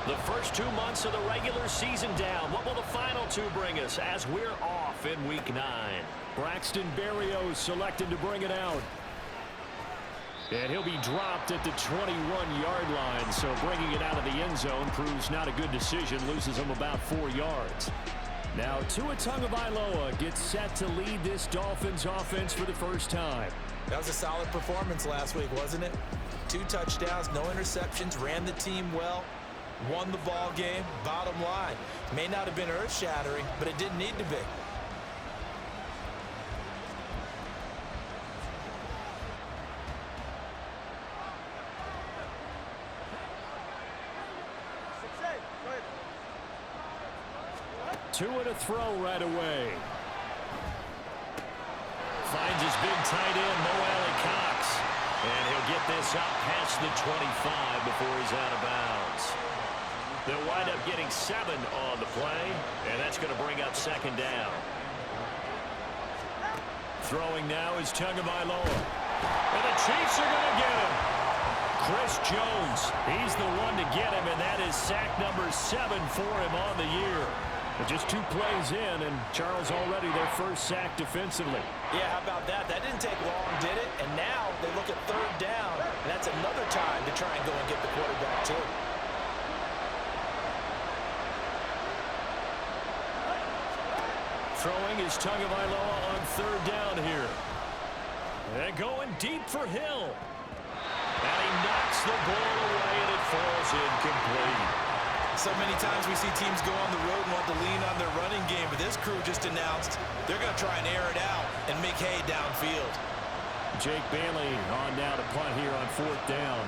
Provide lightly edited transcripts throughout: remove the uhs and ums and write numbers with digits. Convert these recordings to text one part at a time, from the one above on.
The first 2 months of the regular season down. What will the final two bring us as we're off in Week 9? Braxton Berrios selected to bring it out. And he'll be dropped at the 21-yard line, so bringing it out of the end zone proves not a good decision, loses him about 4 yards. Now Tua Tagovailoa gets set to lead this Dolphins offense for the first time. That was a solid performance last week, wasn't it? 2 touchdowns, no interceptions, ran the team well, won the ball game. Bottom line, may not have been earth-shattering, but it didn't need to be. Tua to throw right away. Finds his big tight end, Mo Alley-Cox. And he'll get this up past the 25 before he's out of bounds. They'll wind up getting 7 on the play, and that's going to bring up second down. Throwing now is Tagovailoa. And the Chiefs are going to get him. Chris Jones, he's the one to get him, and that is sack number 7 for him on the year. But just 2 plays in, and Charles already their first sack defensively. Yeah, how about that? That didn't take long, did it? And now they look at third down, and that's another time to try and go and get the quarterback, too. Throwing is Tagovailoa on third down here. And going deep for Hill. And he knocks the ball away, and it falls incomplete. So many times we see teams go on the road and want to lean on their running game, but this crew just announced they're going to try and air it out and make hay downfield. Jake Bailey on now to punt here on fourth down.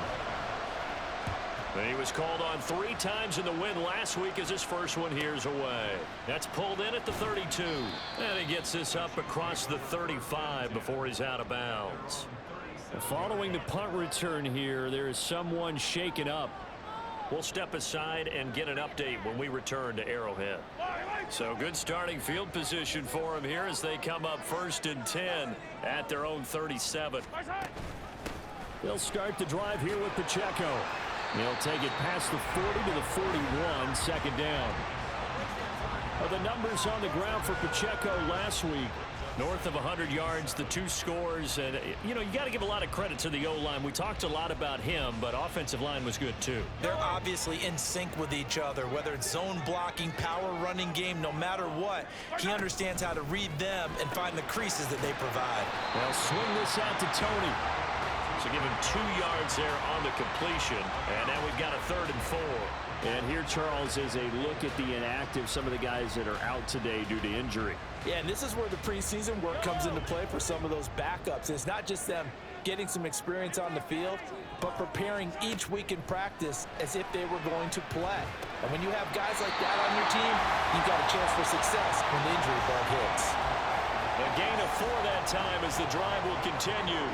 He was called on 3 times in the win last week as his first one here's away. That's pulled in at the 32. And he gets this up across the 35 before he's out of bounds. Following the punt return here, there is someone shaken up. We'll step aside and get an update when we return to Arrowhead. So good starting field position for him here as they come up 1st and 10 at their own 37. They'll start the drive here with Pacheco. He'll take it past the 40 to the 41, second down. The numbers on the ground for Pacheco last week. North of 100 yards, the 2 scores, and, you know, you got to give a lot of credit to the O-line. We talked a lot about him, but offensive line was good, too. They're obviously in sync with each other, whether it's zone blocking, power running game, no matter what. He understands how to read them and find the creases that they provide. They'll swing this out to Tony. So give him 2 yards there on the completion, and now we've got a 3rd and 4. And here, Charles, is a look at the inactive, some of the guys that are out today due to injury. Yeah, and this is where the preseason work comes into play for some of those backups. It's not just them getting some experience on the field, but preparing each week in practice as if they were going to play. And when you have guys like that on your team, you've got a chance for success when the injury bug hits. A gain of 4 that time as the drive will continue.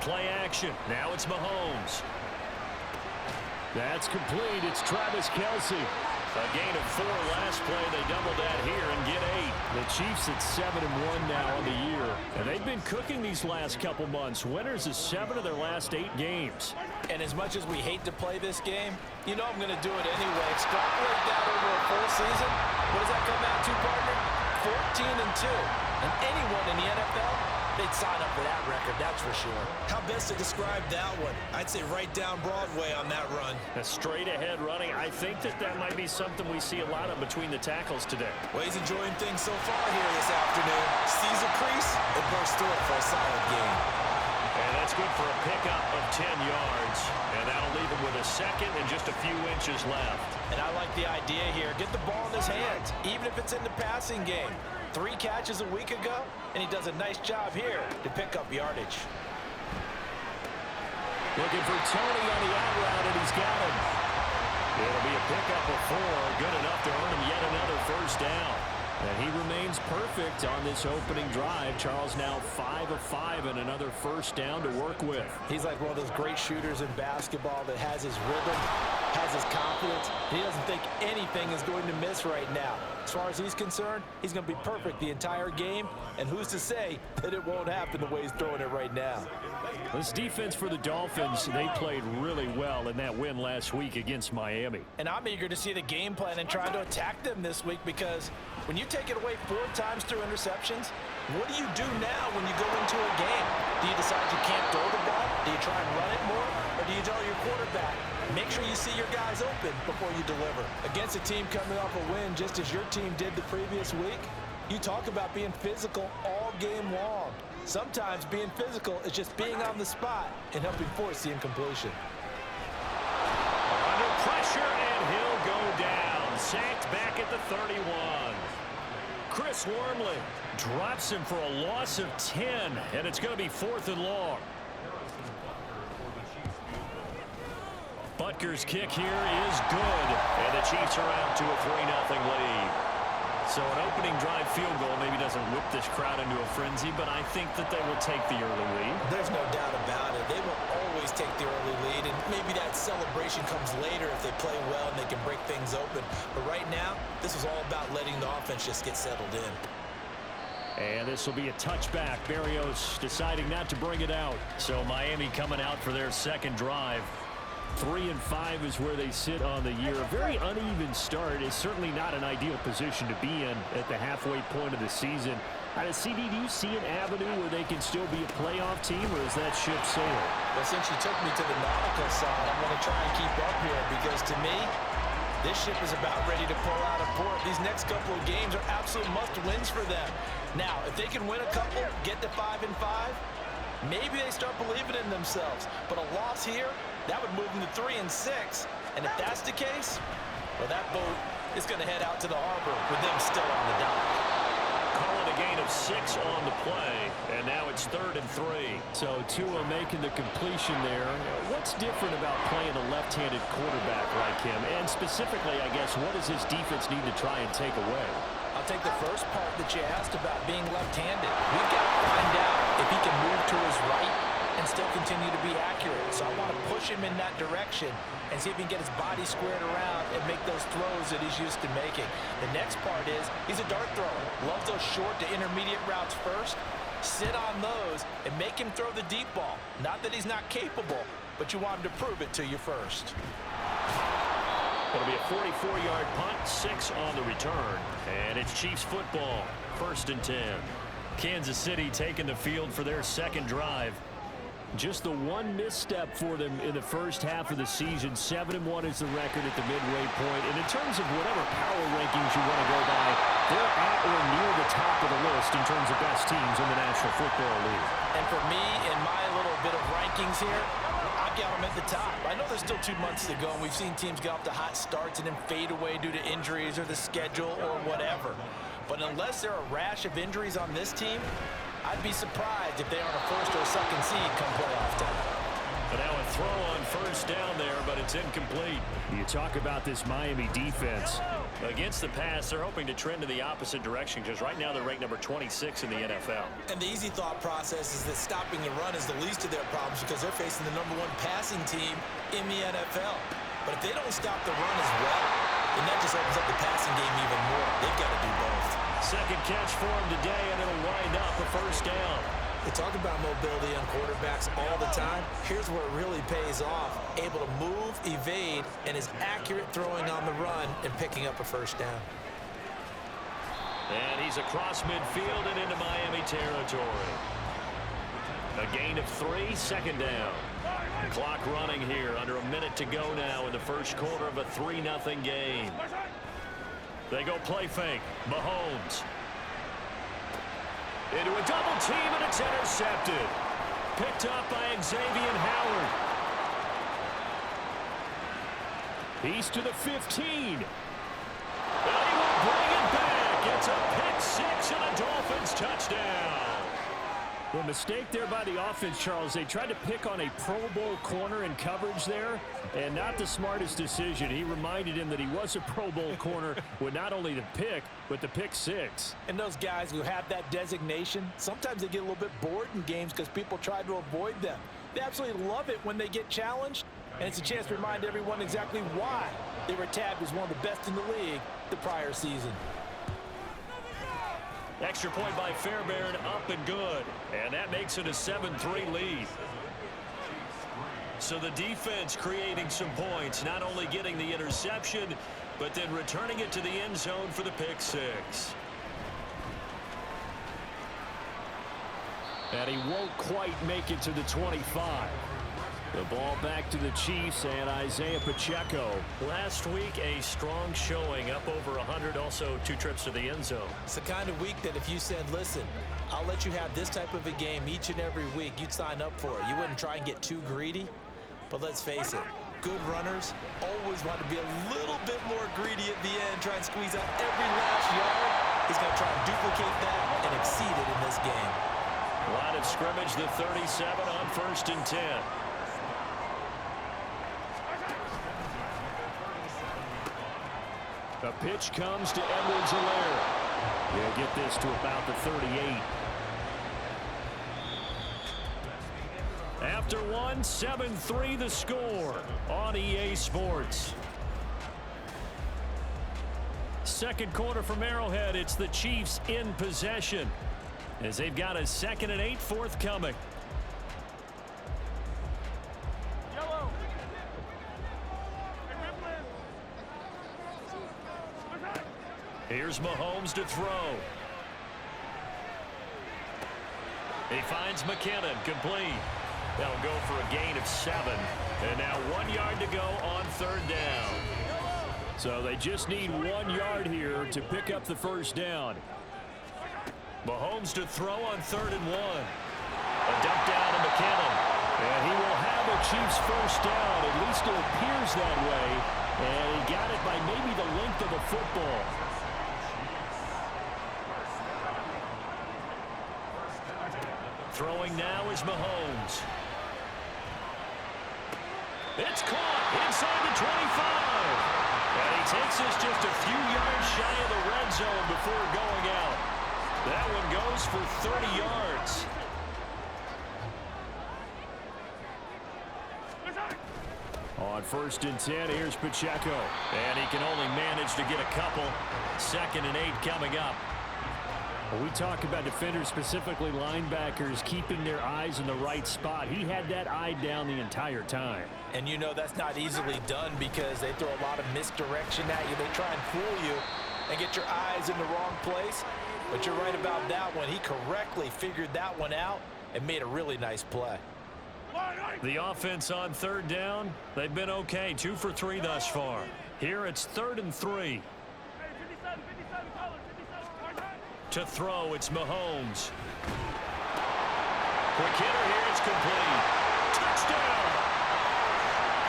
Play action. Now it's Mahomes. That's complete. It's Travis Kelce. A gain of 4 last play. They double that here and get 8. The Chiefs at 7-1 now on the year. And they've been cooking these last couple months. Winners is 7 of their last 8 games. And as much as we hate to play this game, you know I'm going to do it anyway. Extrapolate that over a full season. What does that come out to, partner? 14-2. And anyone in the NFL, they'd sign up for that record, that's for sure. How best to describe that one? I'd say right down Broadway on that run. A straight ahead running. I think that might be something we see a lot of between the tackles today. Well, he's enjoying things so far here this afternoon. Sees a crease and bursts through it for a solid game. And that's good for a pickup of 10 yards. And that'll leave him with a 2nd and just a few inches left. And I like the idea here. Get the ball in his hands, even if it's in the passing game. 3 catches a week ago, and he does a nice job here to pick up yardage. Looking for Tony on the out route, and he's got him. It'll be a pickup of 4, good enough to earn him yet another first down. And he remains perfect on this opening drive. Charles now 5 of 5 and another first down to work with. He's like one of those great shooters in basketball that has his rhythm, has his confidence. He doesn't think anything is going to miss right now. As far as he's concerned, he's going to be perfect the entire game, and who's to say that it won't happen the way he's throwing it right now. This defense for the Dolphins, they played really well in that win last week against Miami. And I'm eager to see the game plan and try to attack them this week, because when you take it away 4 times through interceptions, what do you do now when you go into a game? Do you decide you can't throw the ball? Do you try and run it more? Or do you tell your quarterback, make sure you see your guys open before you deliver? Against a team coming off a win just as your team did the previous week, you talk about being physical all game long. Sometimes being physical is just being on the spot and helping force the incompletion. Under pressure, and he'll go down. Sacked back at the 31. Chris Wormley drops him for a loss of 10, and it's going to be 4th and long. Butker's kick here is good, and the Chiefs are out to a 3-0 lead. So an opening drive field goal maybe doesn't whip this crowd into a frenzy, but I think that they will take the early lead. There's no doubt about it. They will always take the early lead, and maybe that celebration comes later if they play well and they can break things open. But right now, this is all about letting the offense just get settled in. And this will be a touchback. Berrios deciding not to bring it out. So Miami coming out for their second drive. 3-5 is where they sit on the year. A very uneven start is certainly not an ideal position to be in at the halfway point of the season. CD, do you see an avenue where they can still be a playoff team, or is that ship sailed? Well, since you took me to the nautical side, I'm going to try and keep up here, because to me, this ship is about ready to pull out of port. These next couple of games are absolute must-wins for them. Now, if they can win a couple, get to 5-5, maybe they start believing in themselves. But a loss here, that would move them to 3-6. And if that's the case, well, that boat is going to head out to the harbor with them still on the dock. Call it a gain of 6 on the play, and now it's 3rd and 3. So Tua making the completion there. What's different about playing a left-handed quarterback like him? And specifically, I guess, what does his defense need to try and take away? I'll take the first part that you asked about being left-handed. We've got to find out if he can move to his right and still continue to be accurate. So I want to push him in that direction and see if he can get his body squared around and make those throws that he's used to making. The next part is he's a dart thrower. Loves those short to intermediate routes first. Sit on those and make him throw the deep ball. Not that he's not capable, but you want him to prove it to you first. It'll be a 44-yard punt, 6 on the return. And it's Chiefs football, 1st and 10. Kansas City taking the field for their second drive. Just the one misstep for them in the first half of the season. 7-1 is the record at the midway point. And in terms of whatever power rankings you want to go by, they're at or near the top of the list in terms of best teams in the National Football League. And for me, in my little bit of rankings here, I've got them at the top. I know there's still 2 months to go, and we've seen teams get off to hot starts and then fade away due to injuries or the schedule or whatever. But unless there are a rash of injuries on this team, I'd be surprised if they aren't a 1st or a 2nd seed come playoff time. But now a throw on 1st down there, but it's incomplete. You talk about this Miami defense. Against the pass, they're hoping to trend in the opposite direction, because right now they're ranked number 26 in the NFL. And the easy thought process is that stopping the run is the least of their problems, because they're facing the #1 passing team in the NFL. But if they don't stop the run as well, then that just opens up the passing game even more. They've got to do both. Second catch for him today, and it'll wind up a 1st down. They talk about mobility on quarterbacks all the time. Here's where it really pays off. Able to move, evade, and is accurate throwing on the run and picking up a 1st down. And he's across midfield and into Miami territory. A gain of 3, 2nd down. The clock running here, under a minute to go now in the first quarter of a 3-0 game. They go play fake. Mahomes. Into a double team, and it's intercepted. Picked up by Xavier Howard. He's to the 15. And he will bring it back. It's a pick 6 and a Dolphins touchdown. Well, mistake there by the offense, Charles. They tried to pick on a Pro Bowl corner in coverage there, and not the smartest decision. He reminded him that he was a Pro Bowl corner with not only the pick, but the pick 6. And those guys who have that designation, sometimes they get a little bit bored in games because people try to avoid them. They absolutely love it when they get challenged, and it's a chance to remind everyone exactly why they were tabbed as one of the best in the league the prior season. Extra point by Fairbairn, up and good. And that makes it a 7-3 lead. So the defense creating some points, not only getting the interception, but then returning it to the end zone for the pick six. And he won't quite make it to the 25. The ball back to the Chiefs and Isaiah Pacheco. Last week, a strong showing, up over 100, also 2 trips to the end zone. It's the kind of week that if you said, listen, I'll let you have this type of a game each and every week, you'd sign up for it. You wouldn't try and get too greedy. But let's face it, good runners always want to be a little bit more greedy at the end, try and squeeze out every last yard. He's going to try and duplicate that and exceed it in this game. Line of scrimmage, the 37 on 1st and 10. A pitch comes to Edwards-Helaire. He'll get this to about the 38. After one, 7-3 the score on EA Sports. Second quarter from Arrowhead, it's the Chiefs in possession as they've got a 2nd and 8 forthcoming. Here's Mahomes to throw. He finds McKinnon, complete. They'll go for a gain of 7. And now 1 yard to go on 3rd down. So they just need 1 yard here to pick up the first down. Mahomes to throw on 3rd and 1. A dump down to McKinnon. And he will have a Chiefs first down. At least it appears that way. And he got it by maybe the length of a football. Throwing now is Mahomes. It's caught inside the 25. And he takes us just a few yards shy of the red zone before going out. That one goes for 30 yards. On 1st and 10, here's Pacheco. And he can only manage to get a couple. 2nd and 8 coming up. We talk about defenders, specifically linebackers, keeping their eyes in the right spot. He had that eye down the entire time. And you know that's not easily done because they throw a lot of misdirection at you. They try and fool you and get your eyes in the wrong place. But you're right about that one. He correctly figured that one out and made a really nice play. The offense on 3rd down, they've been okay. 2 for 3 thus far. Here it's 3rd and 3. To throw, it's Mahomes. Quick hitter here, it's complete. Touchdown!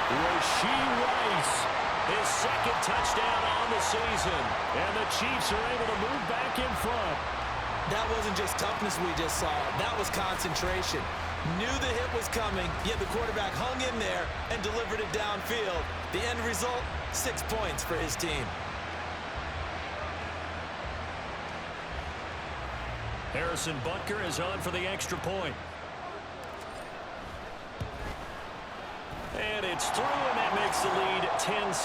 Rashee Rice, his 2nd touchdown on the season. And the Chiefs are able to move back in front. That wasn't just toughness we just saw. That was concentration. Knew the hit was coming, yet the quarterback hung in there and delivered it downfield. The end result, 6 points for his team. Harrison Butker is on for the extra point. And it's through, and that makes the lead 10-7.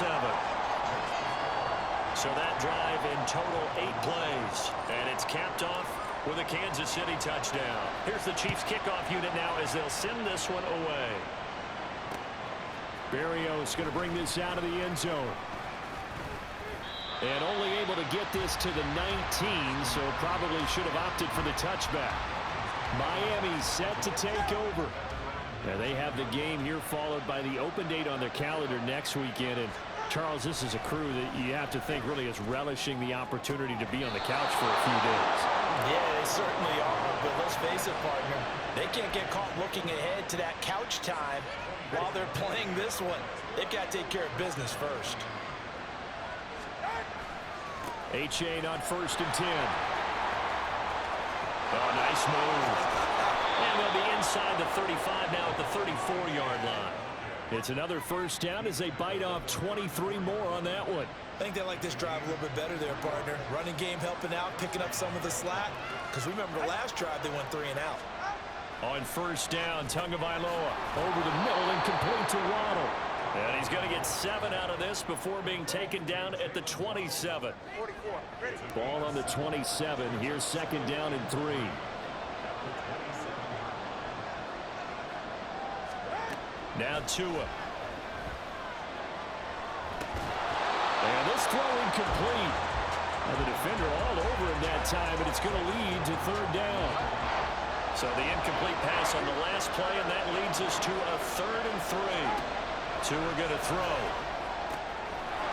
So that drive in total 8 plays. And it's capped off with a Kansas City touchdown. Here's the Chiefs kickoff unit now as they'll send this one away. Berrios going to bring this out of the end zone. And only able to get this to the 19, so probably should have opted for the touchback. Miami set to take over. Now they have the game here followed by the open date on their calendar next weekend. And Charles, this is a crew that you have to think really is relishing the opportunity to be on the couch for a few days. Yeah, they certainly are, but let's face it, partner. They can't get caught looking ahead to that couch time while they're playing this one. They've got to take care of business first. H8 on 1st and 10. Oh, nice move. And they'll be inside the 35 now at the 34-yard line. It's another first down as they bite off 23 more on that one. I think they like this drive a little bit better there, partner. Running game helping out, picking up some of the slack. Because remember the last drive, they went 3 and out. On 1st down, Tagovailoa over the middle and complete to Waddle. And he's going to get 7 out of this before being taken down at the 27. Ball on the 27. Here's second down and 3. Now Tua. And this throw incomplete. And the defender all over him that time, and it's going to lead to third down. So the incomplete pass on the last play, and that leads us to a 3rd and 3. Tua going to throw.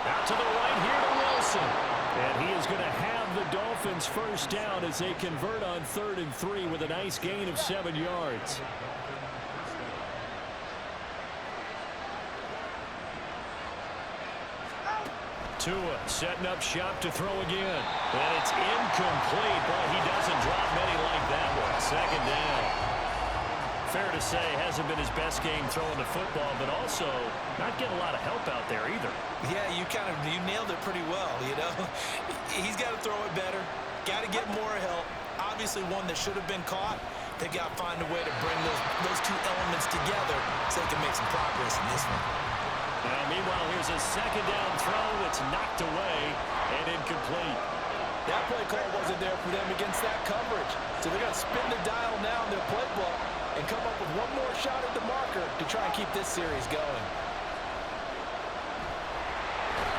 Out to the right here to Wilson. And he is going to have the Dolphins first down as they convert on 3rd and 3 with a nice gain of 7 yards. Tua setting up shop to throw again. And it's incomplete. Boy, he doesn't drop many like that one. Second down. Fair to say, hasn't been his best game throwing the football, but also not getting a lot of help out there either. Yeah, you nailed it pretty well, you know. He's got to throw it better. Got to get more help. Obviously one that should have been caught. They've got to find a way to bring those two elements together so they can make some progress in this one. Now, meanwhile, here's a second down throw that's knocked away and incomplete. That play call wasn't there for them against that coverage. So they're going to spin the dial now in their playbook and come up with one more shot at the marker to try and keep this series going.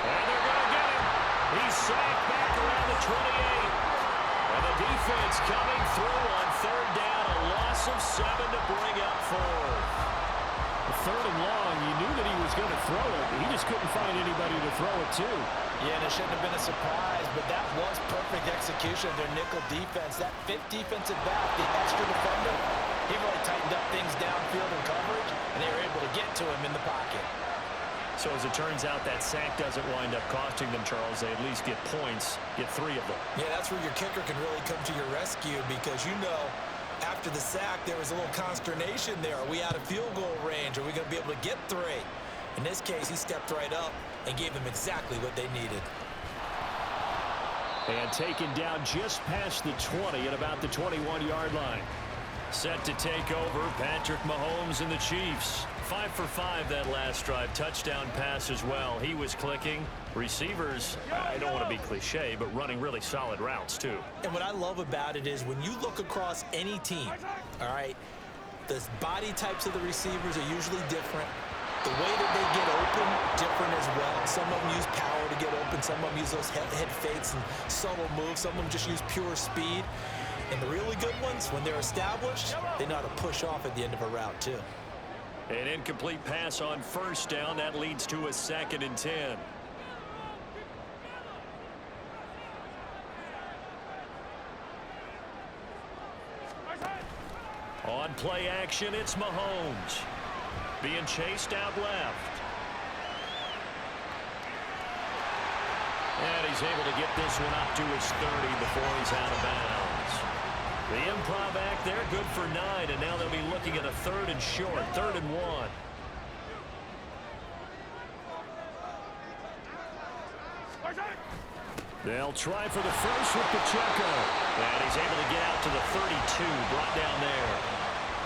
And they're going to get him. He's sacked back around the 28. And the defense coming through on third down. A loss of 7 to bring up 4. 3rd and long, you knew that he was going to throw it. He just couldn't find anybody to throw it to. Yeah, and it shouldn't have been a surprise, but that was perfect execution of their nickel defense. That 5th defensive back, the extra defender, he really tightened up things downfield in coverage, and they were able to get to him in the pocket. So as it turns out, that sack doesn't wind up costing them, Charles. They at least get points, get 3 of them. Yeah, that's where your kicker can really come to your rescue because, you know, after the sack, there was a little consternation there. Are we out of field goal range? Are we going to be able to get 3? In this case, he stepped right up and gave them exactly what they needed. And taken down just past the 20 at about the 21-yard line. Set to take over, Patrick Mahomes and the Chiefs. 5 for 5 that last drive. Touchdown pass as well. He was clicking. Receivers, I don't want to be cliche, but running really solid routes too. And what I love about it is when you look across any team, all right, the body types of the receivers are usually different. The way that they get open, different as well. Some of them use power to get open. Some of them use those head fakes and subtle moves. Some of them just use pure speed. And the really good ones, when they're established, they know how to push off at the end of a route too. An incomplete pass on first down. That leads to a 2nd and 10. On play action, it's Mahomes. Being chased out left. And he's able to get this one up to his 30 before he's out of bounds. The improv act there, good for 9, and now they'll be looking at a 3rd and short, 3rd and 1. They'll try for the first with Pacheco. And he's able to get out to the 32, brought down there.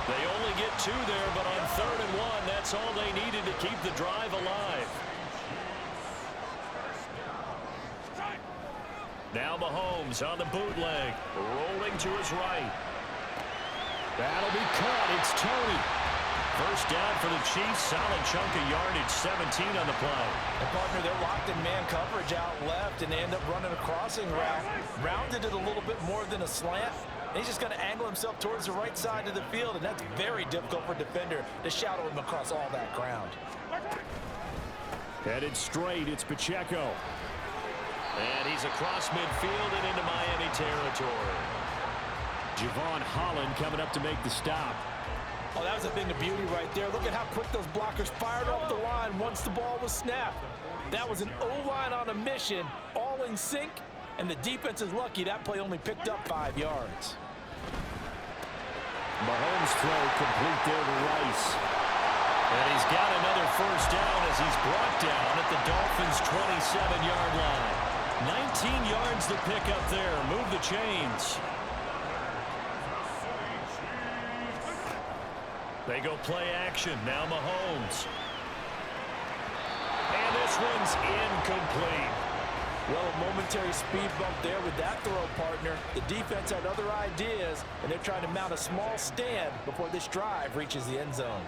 They only get 2 there, but on 3rd and 1, that's all they needed to keep the drive alive. Now Mahomes on the bootleg, rolling to his right. That'll be caught. It's Tony. First down for the Chiefs. Solid chunk of yardage, 17 on the play. And partner, they're locked in man coverage out left, and they end up running a crossing route. Rounded it a little bit more than a slant. And he's just going to angle himself towards the right side of the field, and that's very difficult for a defender to shadow him across all that ground. Headed straight, it's Pacheco. And he's across midfield and into Miami territory. Javon Holland coming up to make the stop. Oh, that was a thing of beauty right there. Look at how quick those blockers fired off the line once the ball was snapped. That was an O-line on a mission, all in sync, and the defense is lucky that play only picked up 5 yards. Mahomes throw complete there to Rice. And he's got another first down as he's brought down at the Dolphins' 27-yard line. 19 yards to pick up there. Move the chains. They go play action. Now Mahomes. And this one's incomplete. Well, a momentary speed bump there with that throw, partner. The defense had other ideas, and they're trying to mount a small stand before this drive reaches the end zone.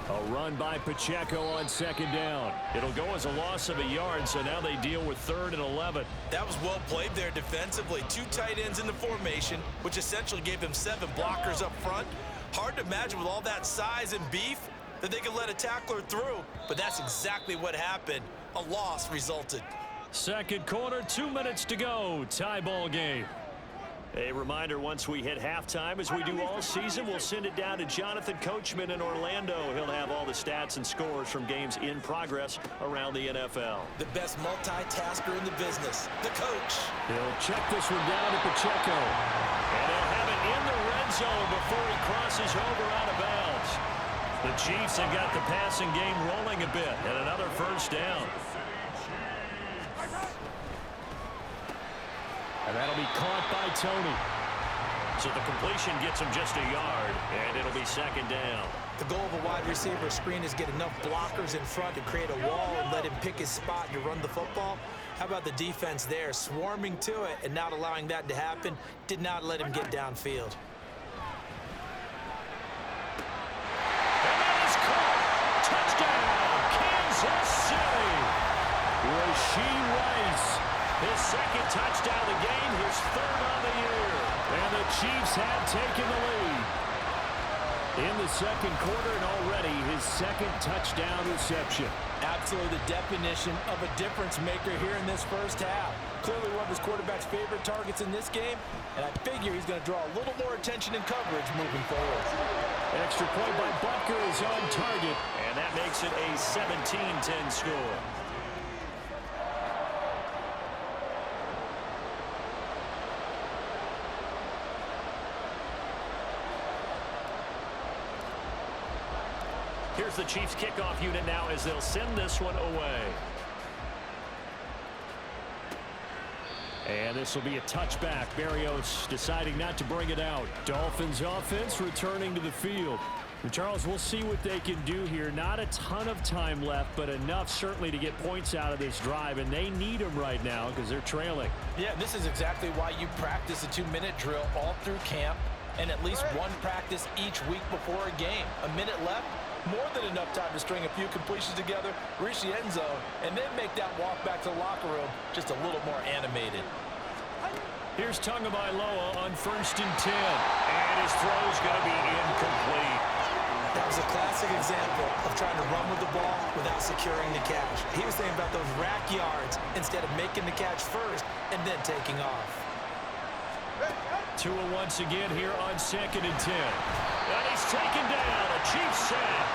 A run by Pacheco on second down. It'll go as a loss of a yard, so now they deal with 3rd and 11. That was well played there defensively. 2 tight ends in the formation, which essentially gave them 7 blockers up front. Hard to imagine with all that size and beef that they could let a tackler through, but that's exactly what happened. A loss resulted. Second quarter, 2 minutes to go. Tie ball game. A reminder, once we hit halftime, as we do all season, we'll send it down to Jonathan Coachman in Orlando. He'll have all the stats and scores from games in progress around the NFL. The best multitasker in the business, the coach. He'll check this one down to Pacheco. And he'll have it in the red zone before he crosses over out of bounds. The Chiefs have got the passing game rolling a bit, and another first down. And that'll be caught by Tony. So the completion gets him just a yard, and it'll be second down. The goal of a wide receiver screen is get enough blockers in front to create a wall and let him pick his spot to run the football. How about the defense there, swarming to it and not allowing that to happen? Did not let him get downfield. And that is caught. Touchdown, Kansas City. Rashee Rice. His second touchdown of the game, his 3rd on the year. And the Chiefs have taken the lead in the second quarter, and already his 2nd touchdown reception. Absolutely the definition of a difference maker here in this first half. Clearly one of his quarterback's favorite targets in this game, and I figure he's going to draw a little more attention and coverage moving forward. Extra point by Butker is on target, and that makes it a 17-10 score. Here's the Chiefs kickoff unit now as they'll send this one away. And this will be a touchback. Berrios deciding not to bring it out. Dolphins offense returning to the field. And Charles, we'll see what they can do here. Not a ton of time left, but enough certainly to get points out of this drive. And they need them right now because they're trailing. Yeah, this is exactly why you practice a 2-minute drill all through camp and at least one practice each week before a game. A minute left. More than enough time to string a few completions together, reach the end zone, and then make that walk back to the locker room just a little more animated. Here's Tagovailoa on 1st and 10. And his throw's going to be incomplete. That was a classic example of trying to run with the ball without securing the catch. He was thinking about those rack yards instead of making the catch first and then taking off. Tua once again here on 2nd and 10. And he's taken down. A Chiefs sack.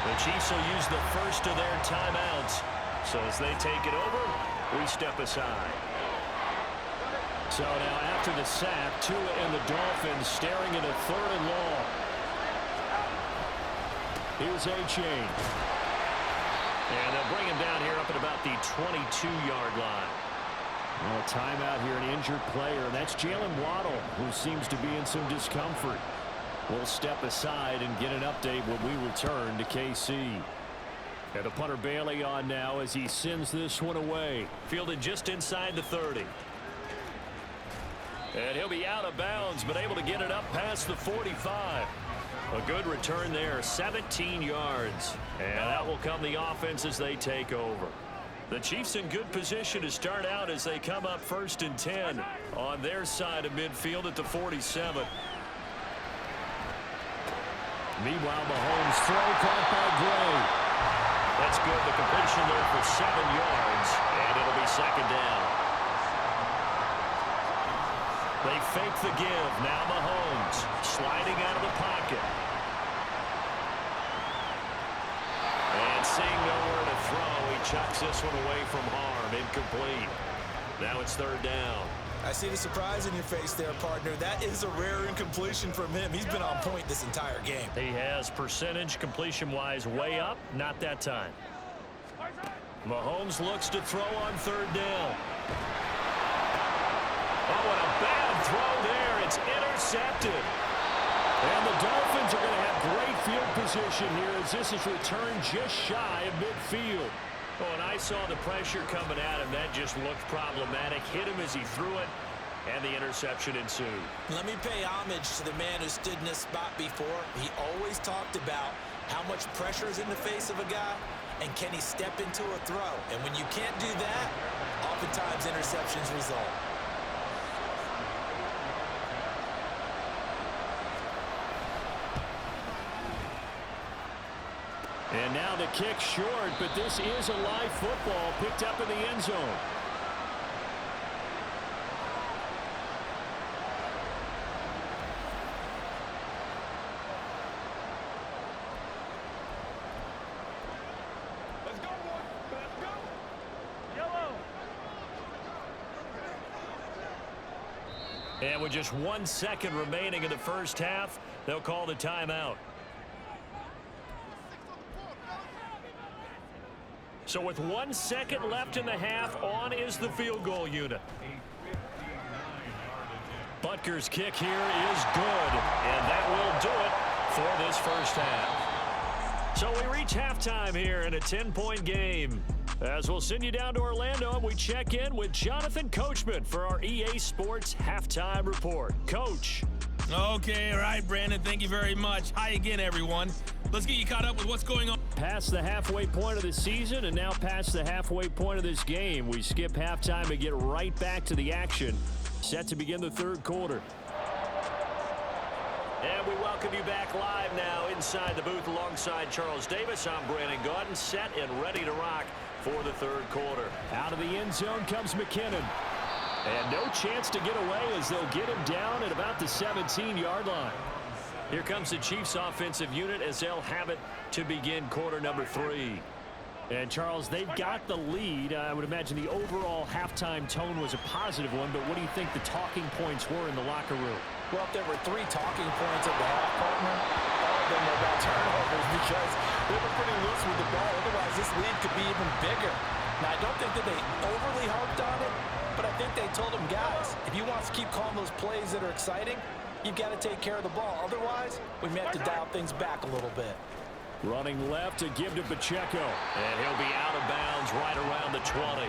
The Chiefs will use the first of their timeouts. So as they take it over, we step aside. So now after the sack, Tua and the Dolphins staring at a 3rd and long. Here's A-Chain. And they'll bring him down here up at about the 22-yard line. Well, a timeout here, an injured player, and that's Jalen Waddle, who seems to be in some discomfort. We'll step aside and get an update when we return to KC. And the punter Bailey on now as he sends this one away. Fielded just inside the 30. And he'll be out of bounds, but able to get it up past the 45. A good return there, 17 yards. And that will come the offense as they take over. The Chiefs in good position to start out as they come up 1st and 10 on their side of midfield at the 47. Meanwhile, Mahomes' throw caught by Gray. That's good. The completion there for 7 yards, and it'll be second down. They fake the give. Now Mahomes sliding out of the pocket. And seeing nowhere to throw, he chucks this one away from harm. Incomplete. Now it's 3rd down. I see the surprise in your face there, partner. That is a rare incompletion from him. He's been on point this entire game. He has percentage completion-wise way up. Not that time. Mahomes looks to throw on 3rd down. Oh, and a bad throw there. It's intercepted. And the Dolphins are going to have great field position motion here as this is returned just shy of midfield. Oh, and I saw the pressure coming at him. That just looked problematic. Hit him as he threw it, and the interception ensued. Let me pay homage to the man who stood in this spot before. He always talked about how much pressure is in the face of a guy, and can he step into a throw. And when you can't do that, oftentimes interceptions result. And now the kick short, but this is a live football picked up in the end zone. Let's go, boy. Let's go. Yellow. And with just 1 second remaining in the first half, they'll call the timeout. So with 1 second left in the half, on is the field goal unit. Butker's kick here is good, and that will do it for this first half. So we reach halftime here in a 10-point game. As we'll send you down to Orlando, and we check in with Jonathan Coachman for our EA Sports Halftime Report. Coach. Okay, all right, Brandon, thank you very much. Hi again, everyone. Let's get you caught up with what's going on. Past the halfway point of the season and now past the halfway point of this game. We skip halftime and get right back to the action. Set to begin the third quarter. And we welcome you back live now inside the booth alongside Charles Davis. I'm Brandon Gaudin, set and ready to rock for the third quarter. Out of the end zone comes McKinnon. And no chance to get away as they'll get him down at about the 17-yard line. Here comes the Chiefs offensive unit as they'll have it to begin quarter number 3. And, Charles, they've got the lead. I would imagine the overall halftime tone was a positive one, but what do you think the talking points were in the locker room? Well, if there were 3 talking points at the half, partner, all of them were about turnovers because they were pretty loose with the ball. Otherwise, this lead could be even bigger. Now, I don't think that they overly harped on it, but I think they told them, guys, if you want us to keep calling those plays that are exciting, you've got to take care of the ball. Otherwise, we may have to dial things back a little bit. Running left to give to Pacheco. And he'll be out of bounds right around the 20.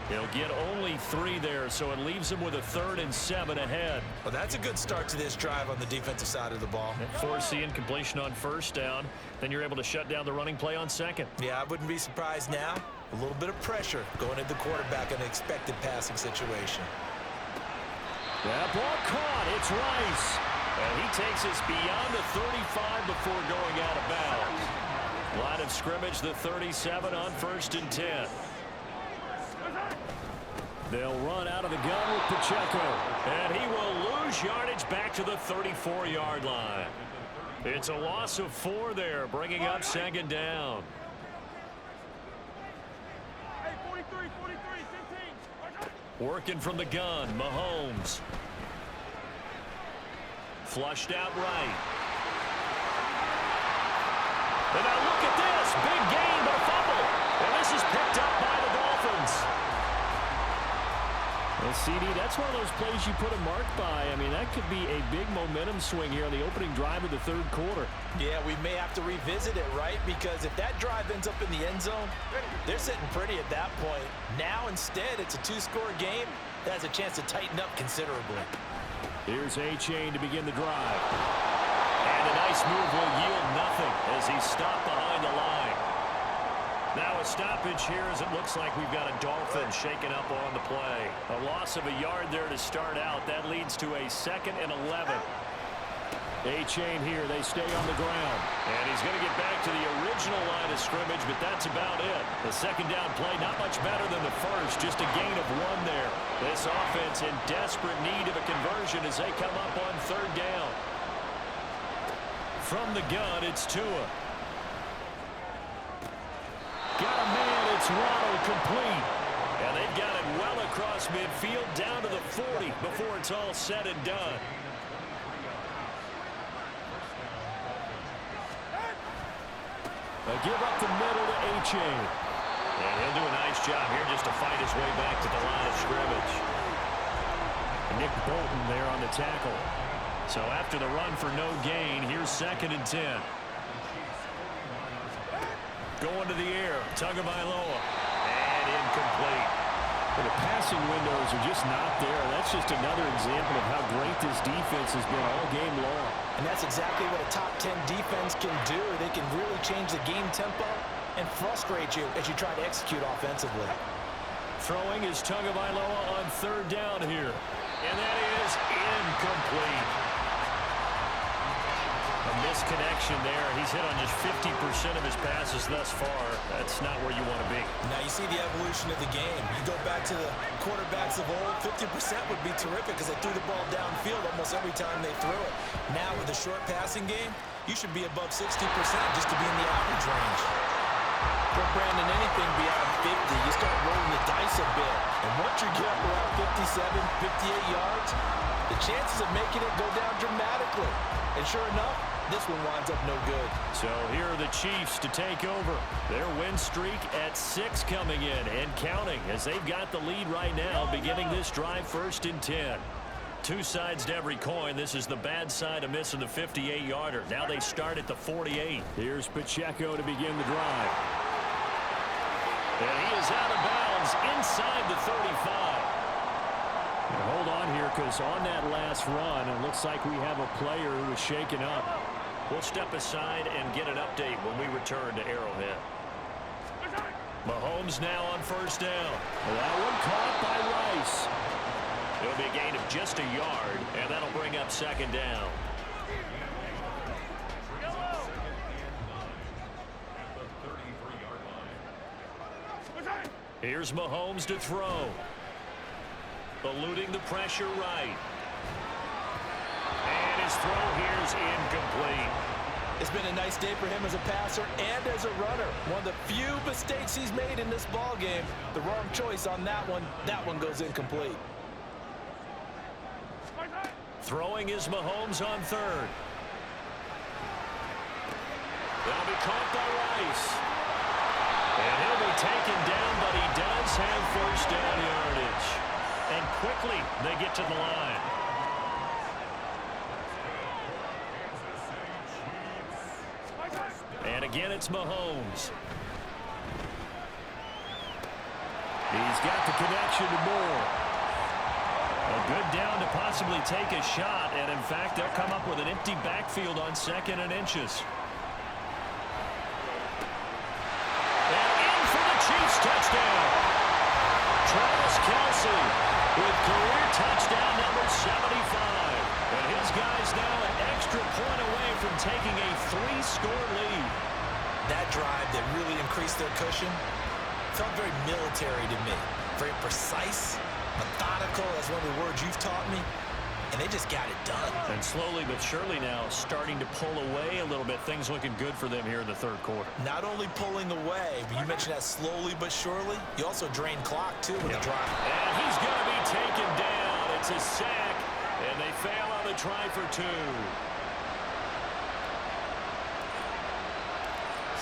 He'll get only 3 there, so it leaves him with a 3rd and 7 ahead. Well, that's a good start to this drive on the defensive side of the ball. Force the incompletion on first down. Then you're able to shut down the running play on second. Yeah, I wouldn't be surprised now. A little bit of pressure going into the quarterback in an expected passing situation. That ball caught. It's Rice. And he takes us beyond the 35 before going out of bounds. Line of scrimmage, the 37 on 1st and 10. They'll run out of the gun with Pacheco. And he will lose yardage back to the 34-yard line. It's a loss of 4 there, bringing up 2nd down. Hey, 43, 15. Working from the gun, Mahomes. Flushed out right. And now look at this. Big gain, but a fumble. And this is picked up by the Dolphins. Well, CD, that's one of those plays you put a mark by. I mean, that could be a big momentum swing here on the opening drive of the third quarter. Yeah, we may have to revisit it, right? Because if that drive ends up in the end zone, they're sitting pretty at that point. Now, instead, it's a 2-score game that has a chance to tighten up considerably. Here's A-Chain to begin the drive. And a nice move will yield nothing as he's stopped behind the line. Now a stoppage here as it looks like we've got a Dolphin shaken up on the play. A loss of a yard there to start out. That leads to a 2nd and 11. A-Chain here. They stay on the ground. And he's going to get back to the original line of scrimmage, but that's about it. The 2nd down play, not much better than the first. Just a gain of 1 there. This offense in desperate need of a conversion as they come up on 3rd down. From the gun, it's Tua. Got a man. It's Waddle complete. And they've got it well across midfield down to the 40 before it's all said and done. A give up the middle to A-Chain. And he'll do a nice job here just to fight his way back to the line of scrimmage. Nick Bolton there on the tackle. So after the run for no gain, here's 2nd and 10. going to the air. Tagovailoa. And incomplete. Well, the passing windows are just not there. That's just another example of how great this defense has been all game long. And that's exactly what a top 10 defense can do. They can really change the game tempo and frustrate you as you try to execute offensively. Throwing is Tagovailoa on third down here. And that is incomplete. A misconnection there. He's hit on just 50% of his passes thus far. That's not where you want to be. Now you see the evolution of the game. You go back to the quarterbacks of old, 50% would be terrific because they threw the ball downfield almost every time they threw it. Now with the short passing game, you should be above 60% just to be in the average range. But Brandon, anything beyond 50, you start rolling the dice a bit. And once you get up around 57, 58 yards, the chances of making it go down dramatically. And sure enough, this one winds up no good. So here are the Chiefs to take over. Their win streak at 6 coming in and counting as they've got the lead right now, beginning this drive 1st and 10. Two sides to every coin. This is the bad side of missing the 58-yarder. Now they start at the 48. Here's Pacheco to begin the drive. And he is out of bounds inside the 35. Now hold on here, because on that last run, it looks like we have a player who was shaken up. We'll step aside and get an update when we return to Arrowhead. Mahomes now on first down. Well, that one caught by Rice. It'll be a gain of just a yard, and that'll bring up second down. Here's Mahomes to throw. Eluding the pressure right. And his throw here is incomplete. It's been a nice day for him as a passer and as a runner. One of the few mistakes he's made in this ball game. The wrong choice on that one. That one goes incomplete. Throwing is Mahomes on third. That'll be caught by Rice. And he'll be taken down, but he does have first down yardage. And quickly they get to the line. And again, it's Mahomes. He's got the connection to Moore. A good down to possibly take a shot, and in fact, they'll come up with an empty backfield on 2nd and inches. And in for the Chiefs touchdown. Travis Kelce with career touchdown number 75. And his guys now an extra point away from taking a 3-score lead. That drive that really increased their cushion felt very military to me. Very precise, methodical, that's one of the words you've taught me. And they just got it done. And slowly but surely now starting to pull away a little bit. Things looking good for them here in the third quarter. Not only pulling away, but you mentioned that slowly but surely. You also drain clock, too, with the drive. And he's going to be taken down. It's a sack, and they fail on the try for 2.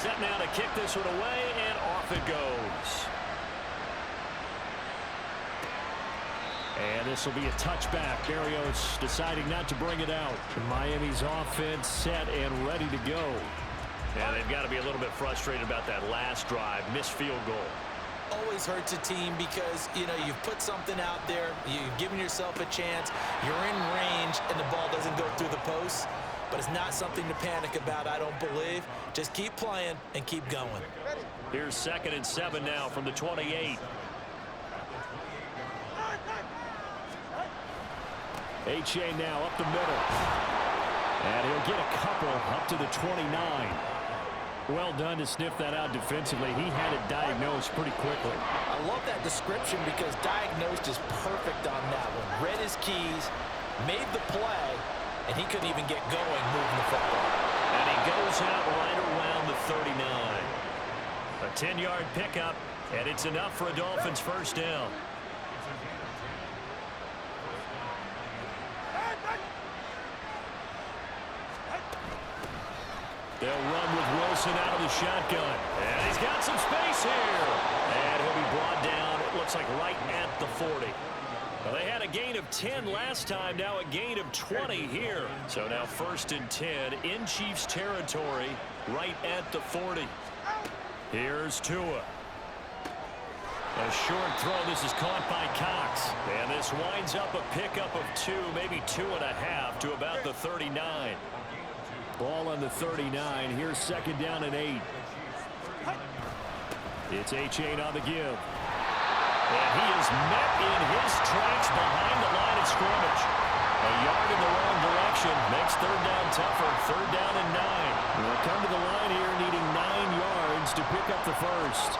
Set now to kick this one away, and off it goes. And this will be a touchback. Berrios deciding not to bring it out. Miami's offense set and ready to go. And they've got to be a little bit frustrated about that last drive. Missed field goal. Always hurts a team because, you know, you've put something out there. You've given yourself a chance. You're in range, and the ball doesn't go through the posts. But it's not something to panic about, I don't believe. Just keep playing and keep going. Here's 2nd and 7 now from the 28. H.A. now up the middle. And he'll get a couple up to the 29. Well done to sniff that out defensively. He had it diagnosed pretty quickly. I love that description because diagnosed is perfect on that one. Read his keys, made the play, and he couldn't even get going moving the football. And he goes out right around the 39. A 10-yard pickup, and it's enough for a Dolphins first down. They'll run with Wilson out of the shotgun. And he's got some space here. And he'll be brought down, it looks like right at the 40. Well, they had a gain of 10 last time, now a gain of 20 here. So now 1st and 10 in Chiefs territory, right at the 40. Here's Tua. A short throw. This is caught by Cox. And this winds up a pickup of 2, maybe 2.5 to about the 39. Ball on the 39. Here's second down and 8. It's H8 on the give. And he is met in his tracks behind the line of scrimmage. A yard in the wrong direction makes third down tougher. Third down and 9. They'll come to the line here needing 9 yards to pick up the first.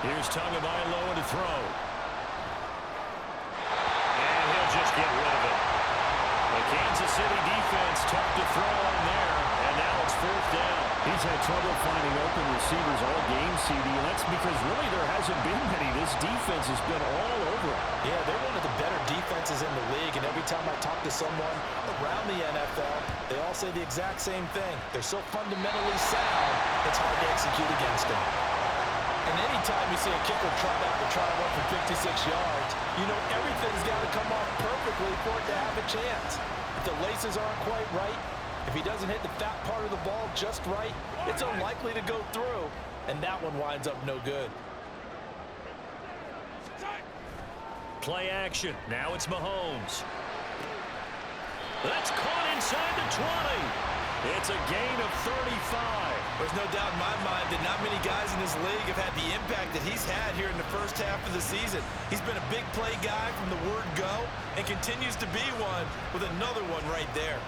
Here's Tagovailoa to throw. And he'll just get rid of it. The Kansas City defense tough to throw on there. And now it's fourth down. He's had trouble finding open receivers all game, CD, and that's because really there hasn't been many. This defense has been all over it. Yeah, they're one of the better defenses in the league, and every time I talk to someone around the NFL, they all say the exact same thing. They're so fundamentally sound, it's hard to execute against them. And anytime you see a kicker trot out and try to run for 56 yards, you know everything's got to come off perfectly for it to have a chance. If the laces aren't quite right, if he doesn't hit the fat part of the ball just right, it's unlikely to go through, and that one winds up no good. Play action. Now it's Mahomes. That's caught inside the 20. It's a gain of 35. There's no doubt in my mind that not many guys in this league have had the impact that he's had here in the first half of the season. He's been a big play guy from the word go and continues to be one with another one right there.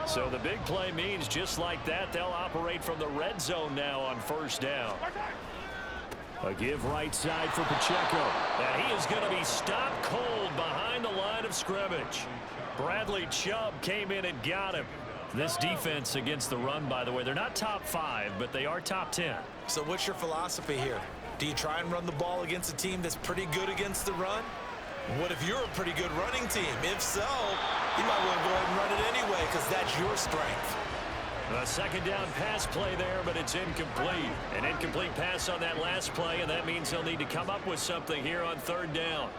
So the big play means just like that, they'll operate from the red zone now on first down. A give right side for Pacheco. And he is going to be stopped cold behind the line of scrimmage. Bradley Chubb came in and got him. This defense against the run, by the way, they're not top 5, but they are top 10. So what's your philosophy here? Do you try and run the ball against a team that's pretty good against the run? What if you're a pretty good running team? If so, you might want to go ahead and run it anyway because that's your strength. A second down pass play there, but it's incomplete. An incomplete pass on that last play, and that means he'll need to come up with something here on third down.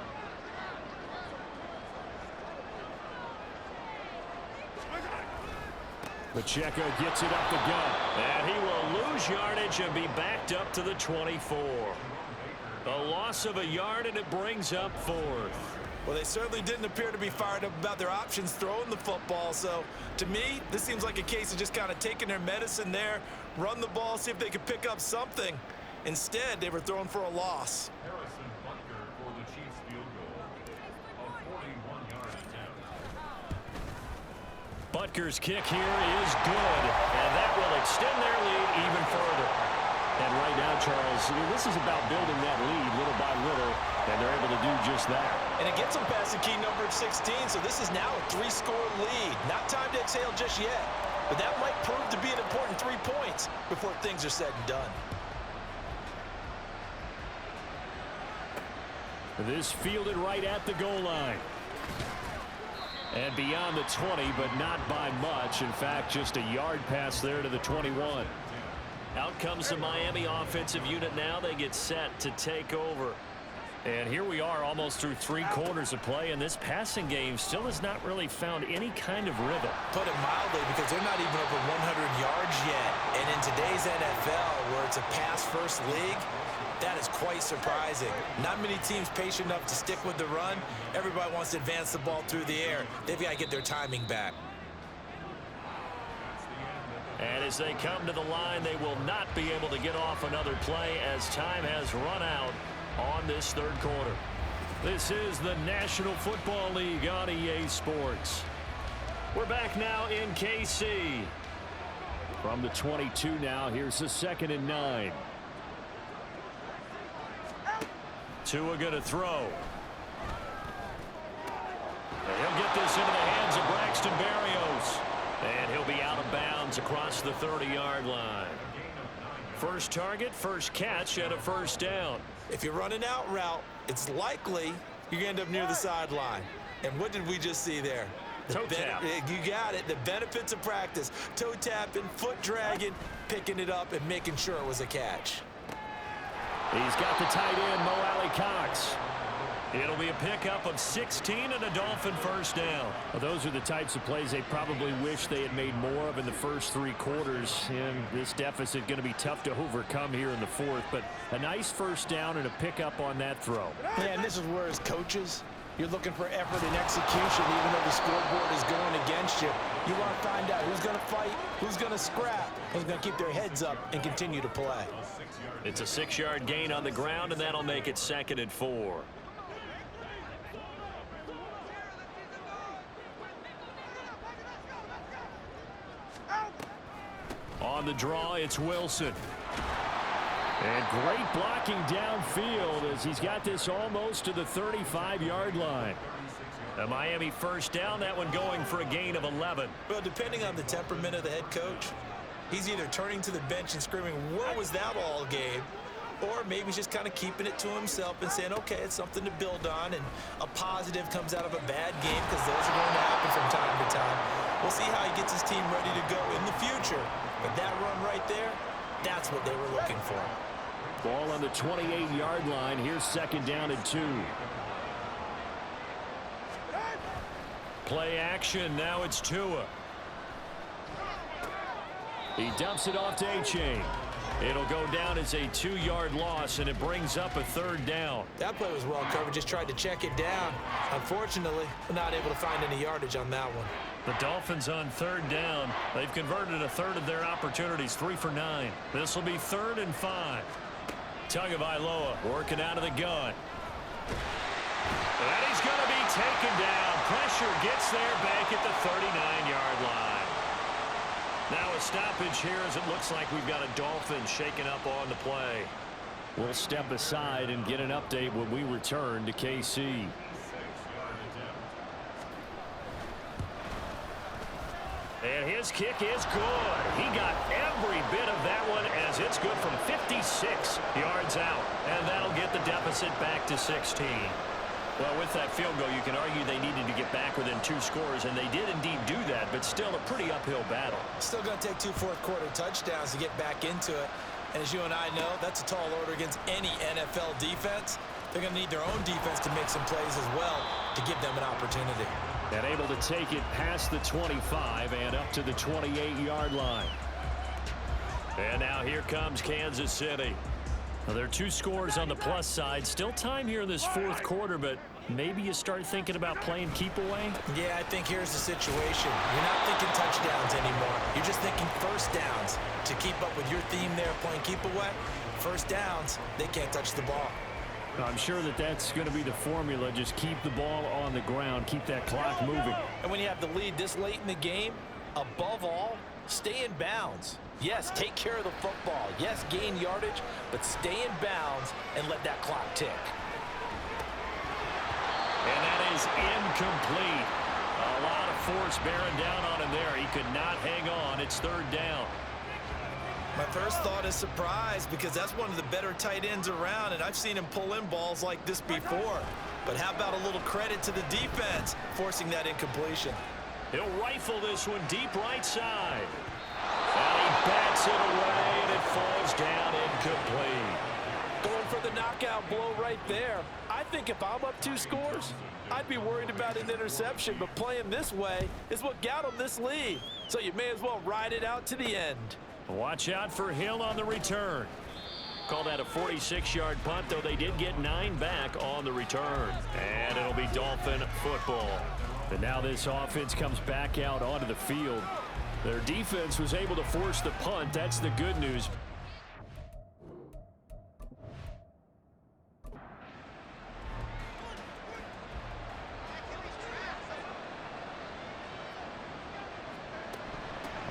Pacheco gets it up the gut, and he will lose yardage and be backed up to the 24. A loss of a yard, and it brings up fourth. Well, they certainly didn't appear to be fired up about their options throwing the football. So, to me, this seems like a case of just kind of taking their medicine there, run the ball, see if they could pick up something. Instead, they were throwing for a loss. For the Chiefs field goal, a 41-yard attempt. Butker's kick here is good, and that will extend their lead even further. And right now, Charles, this is about building that lead little by little, and they're able to do just that. And it gets them past the key number of 16, so this is now a 3-score lead. Not time to exhale just yet, but that might prove to be an important 3 points before things are said and done. This fielded right at the goal line. And beyond the 20, but not by much. In fact, just a yard pass there to the 21. Out comes the Miami offensive unit now. They get set to take over. And here we are almost through 3 quarters of play, and this passing game still has not really found any kind of rhythm. Put it mildly, because they're not even over 100 yards yet. And in today's NFL, where it's a pass-first league, that is quite surprising. Not many teams patient enough to stick with the run. Everybody wants to advance the ball through the air. They've got to get their timing back. And as they come to the line, they will not be able to get off another play as time has run out on this third quarter. This is the National Football League on EA Sports. We're back now in KC. From the 22 now, here's the 2nd and 9. Tua going to throw. And he'll get this into the hands of Braxton Berrios. And he'll be out of bounds across the 30-yard line. First target, first catch, and a first down. If you run an out route, it's likely you're going to end up near the sideline. And what did we just see there? Toe tap. You got it. The benefits of practice. Toe tapping, foot dragging, picking it up, and making sure it was a catch. He's got the tight end, Mo Alley Cox. It'll be a pickup of 16 and a Dolphin first down. Well, those are the types of plays they probably wish they had made more of in the first 3 quarters. And this deficit going to be tough to overcome here in the fourth. But a nice first down and a pickup on that throw. Yeah, and this is where as coaches, you're looking for effort and execution even though the scoreboard is going against you. You want to find out who's going to fight, who's going to scrap, who's going to keep their heads up and continue to play. It's a 6-yard gain on the ground, and that'll make it 2nd and 4. On the draw, it's Wilson. And great blocking downfield as he's got this almost to the 35-yard line. A Miami first down, that one going for a gain of 11. Well, depending on the temperament of the head coach, he's either turning to the bench and screaming, what was that all game? Or maybe he's just kind of keeping it to himself and saying, okay, it's something to build on, and a positive comes out of a bad game because those are going to happen from time to time. We'll see how he gets his team ready to go in the future. But that run right there, that's what they were looking for. Ball on the 28-yard line. Here's 2nd down and 2. Play action. Now it's Tua. He dumps it off to A-Chain. It'll go down as a 2-yard loss, and it brings up a 3rd down. That play was well covered. Just tried to check it down. Unfortunately, we're not able to find any yardage on that one. The Dolphins on 3rd down. They've converted a third of their opportunities, 3 for 9. This will be 3rd and 5. Tagovailoa working out of the gun. And he's going to be taken down. Pressure gets there back at the 39-yard line. Now a stoppage here as it looks like we've got a Dolphin shaken up on the play. We'll step aside and get an update when we return to KC. And his kick is good. He got every bit of that one as it's good from 56 yards out. And that'll get the deficit back to 16. Well, with that field goal, you can argue they needed to get back within 2 scores, and they did indeed do that, but still a pretty uphill battle. Still going to take 2 fourth-quarter touchdowns to get back into it. And as you and I know, that's a tall order against any NFL defense. They're going to need their own defense to make some plays as well to give them an opportunity. And able to take it past the 25 and up to the 28-yard line. And now here comes Kansas City. Well, there are 2 scores on the plus side. Still time here in this 4th quarter, but maybe you start thinking about playing keep away? Yeah, I think here's the situation. You're not thinking touchdowns anymore. You're just thinking first downs. To keep up with your theme there, playing keep away, first downs, they can't touch the ball. I'm sure that that's going to be the formula. Just keep the ball on the ground. Keep that clock moving. And when you have the lead this late in the game, above all, stay in bounds. Yes, take care of the football. Yes, gain yardage, but stay in bounds and let that clock tick. And that is incomplete. A lot of force bearing down on him there. He could not hang on. It's 3rd down. My first thought is surprise because that's one of the better tight ends around, and I've seen him pull in balls like this before. But how about a little credit to the defense forcing that incompletion? He'll rifle this one deep right side. And he bats it away, and it falls down incomplete. Going for the knockout blow right there. I think if I'm up 2 scores, I'd be worried about an interception, but playing this way is what got him this lead. So you may as well ride it out to the end. Watch out for Hill on the return. Call that a 46-yard punt, though they did get 9 back on the return. And it'll be Dolphin football. And now this offense comes back out onto the field. Their defense was able to force the punt. That's the good news.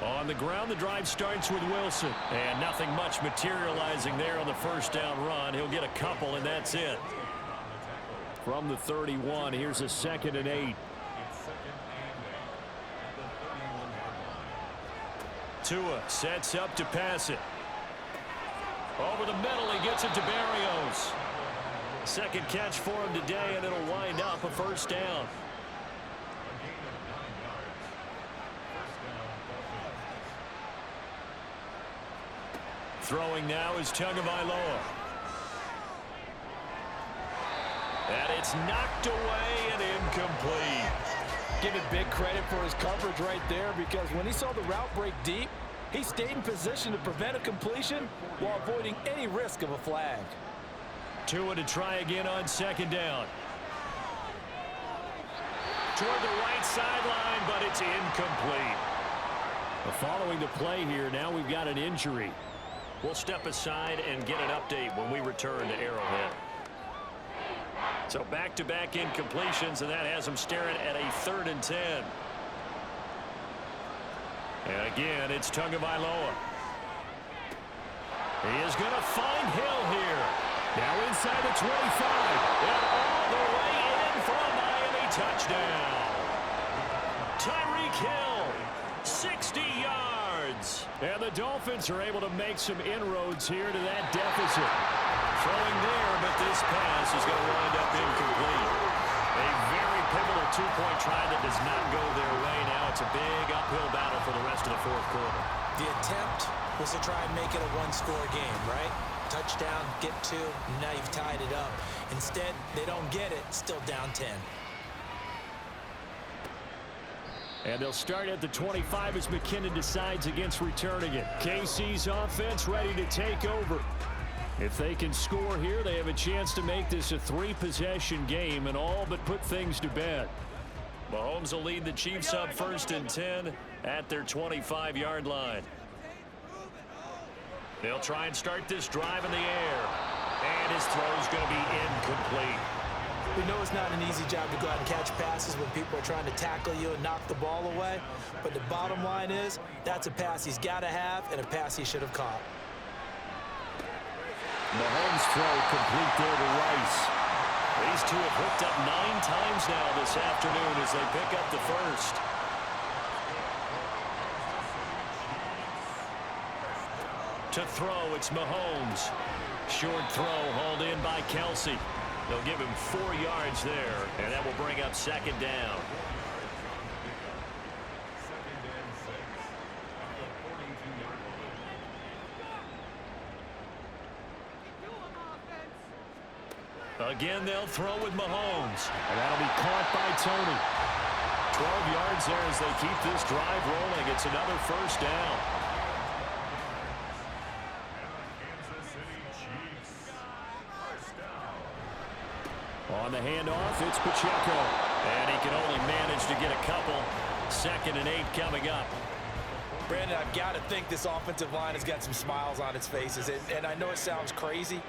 On the ground, the drive starts with Wilson. And nothing much materializing there on the first down run. He'll get a couple, and that's it. From the 31, here's a 2nd and 8. Tua sets up to pass it. Over the middle, he gets it to Barrios. Second catch for him today, and it'll wind up a first down. Throwing now is Tagovailoa. And it's knocked away and incomplete. Give it big credit for his coverage right there, because when he saw the route break deep, he stayed in position to prevent a completion while avoiding any risk of a flag. Tua to try again on second down. Toward the right sideline, but it's incomplete. Following the play here, now we've got an injury. We'll step aside and get an update when we return to Arrowhead. So back-to-back incompletions, and that has them staring at a 3rd and 10. And again, it's Tagovailoa. He is going to find Hill here. Now inside the 25. And all the way in for a Miami touchdown. Tyreek Hill, 60 yards. And the Dolphins are able to make some inroads here to that deficit. Throwing there, but this pass is going to wind up incomplete. A very pivotal two-point try that does not go their way. Now it's a big uphill battle for the rest of the 4th quarter. The attempt was to try and make it a one-score game, right? Touchdown, get 2, now you've tied it up. Instead, they don't get it, still down 10. And they'll start at the 25 as McKinnon decides against returning it. KC's offense ready to take over. If they can score here, they have a chance to make this a 3-possession game and all but put things to bed. Mahomes will lead the Chiefs up 1st and 10 at their 25-yard line. They'll try and start this drive in the air. And his throw's going to be incomplete. We know it's not an easy job to go out and catch passes when people are trying to tackle you and knock the ball away. But the bottom line is, that's a pass he's got to have and a pass he should have caught. Mahomes' throw complete there to Rice. These two have hooked up 9 times now this afternoon as they pick up the first. To throw, it's Mahomes. Short throw hauled in by Kelsey. They'll give him 4 yards there, and that will bring up 2nd down. Again, they'll throw with Mahomes. And that'll be caught by Tony. 12 yards there as they keep this drive rolling. It's another 1st down. On the handoff, it's Pacheco. And he can only manage to get a couple. 2nd and 8 coming up. Brandon, I've got to think this offensive line has got some smiles on its faces. And I know it sounds crazy,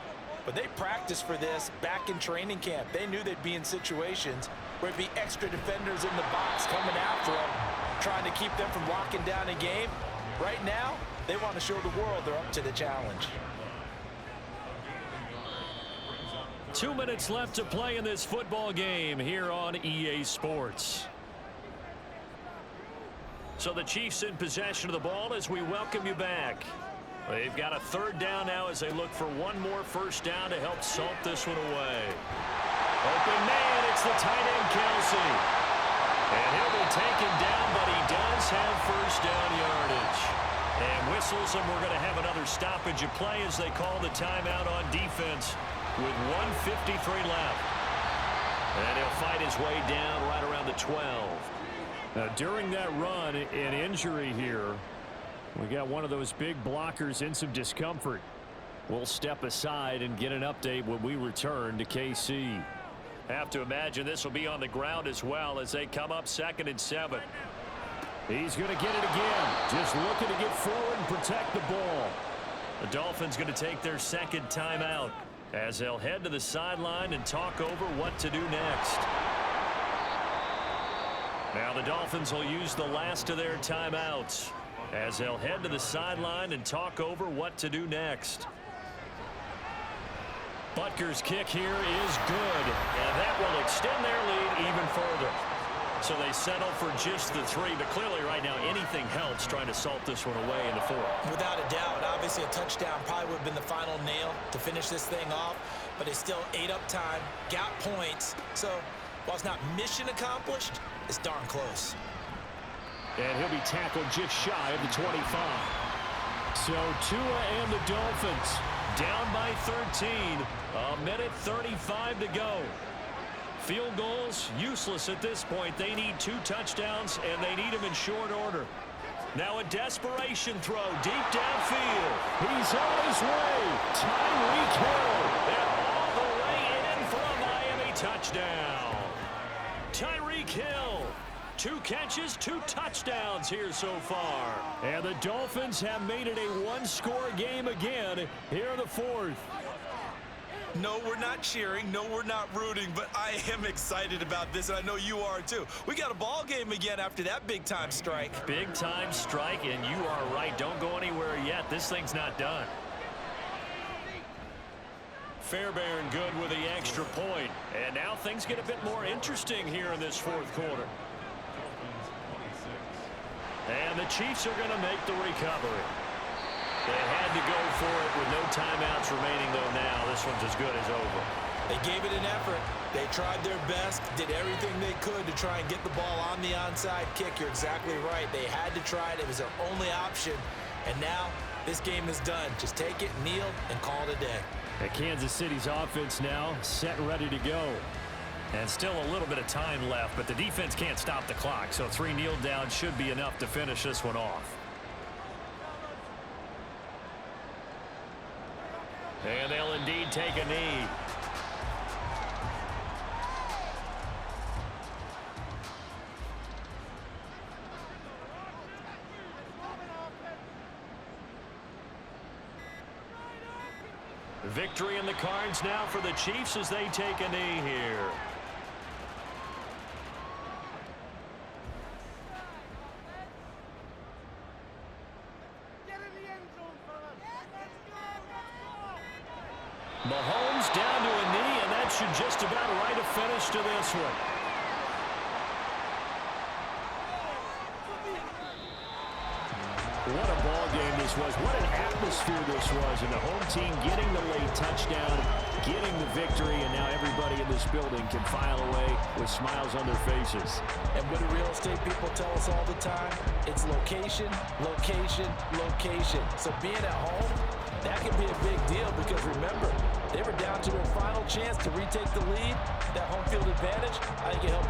but they practiced for this back in training camp. They knew they'd be in situations where it'd be extra defenders in the box coming after them, trying to keep them from locking down a game. Right now, they want to show the world they're up to the challenge. 2 minutes left to play in this football game here on EA Sports. So the Chiefs in possession of the ball as we welcome you back. They've got a 3rd down now as they look for one more 1st down to help salt this one away. Open man, it's the tight end Kelsey. And he'll be taken down, but he does have 1st down yardage. And whistles, and we're going to have another stoppage of play as they call the timeout on defense with 1:53 left. And he'll fight his way down right around the 12. Now, during that run, an injury here. We got one of those big blockers in some discomfort. We'll step aside and get an update when we return to KC. Have to imagine this will be on the ground as well as they come up 2nd and 7. He's going to get it again. Just looking to get forward and protect the ball. The Dolphins going to take their 2nd timeout as they'll head to the sideline and talk over what to do next. Now the Dolphins will use the last of their timeouts as they'll head to the sideline and talk over what to do next. Butker's kick here is good, and that will extend their lead even further. So they settle for just the 3, but clearly right now anything helps trying to salt this one away in the 4th. Without a doubt, obviously a touchdown probably would have been the final nail to finish this thing off, but it's still ate up time, got points, so while it's not mission accomplished, it's darn close. And he'll be tackled just shy of the 25. So Tua and the Dolphins down by 13. 1:35 to go. Field goals, useless at this point. They need 2 touchdowns, and they need them in short order. Now a desperation throw deep downfield. He's on his way. Tyreek Hill. And all the way in for a Miami touchdown. Tyreek Hill. 2 catches, 2 touchdowns here so far. And the Dolphins have made it a 1-score game again here in the 4th. No, we're not cheering. No, we're not rooting, but I am excited about this, and I know you are too. We got a ball game again after that big-time strike. Big-time strike, and you are right. Don't go anywhere yet. This thing's not done. Fairbairn good with the extra point. And now things get a bit more interesting here in this 4th quarter. And the Chiefs are going to make the recovery. They had to go for it with no timeouts remaining, though. Now this one's as good as over. They gave it an effort. They tried their best, did everything they could to try and get the ball on the onside kick. You're exactly right. They had to try it. It was their only option. And now this game is done. Just take it, kneel, and call it a day. And Kansas City's offense now set and ready to go. And still a little bit of time left, but the defense can't stop the clock. So 3 kneel downs should be enough to finish this one off. And they'll indeed take a knee. Victory in the cards now for the Chiefs as they take a knee here. Mahomes down to a knee, and that should just about write a finish to this one. What a ball game this was. What an atmosphere this was. And the home team getting the late touchdown, getting the victory, and now everybody in this building can file away with smiles on their faces. And what do real estate people tell us all the time? It's location, location, location. So being at home, that can be a big deal because remember, they were down to their final chance to retake the lead. That home field advantage, I think it helped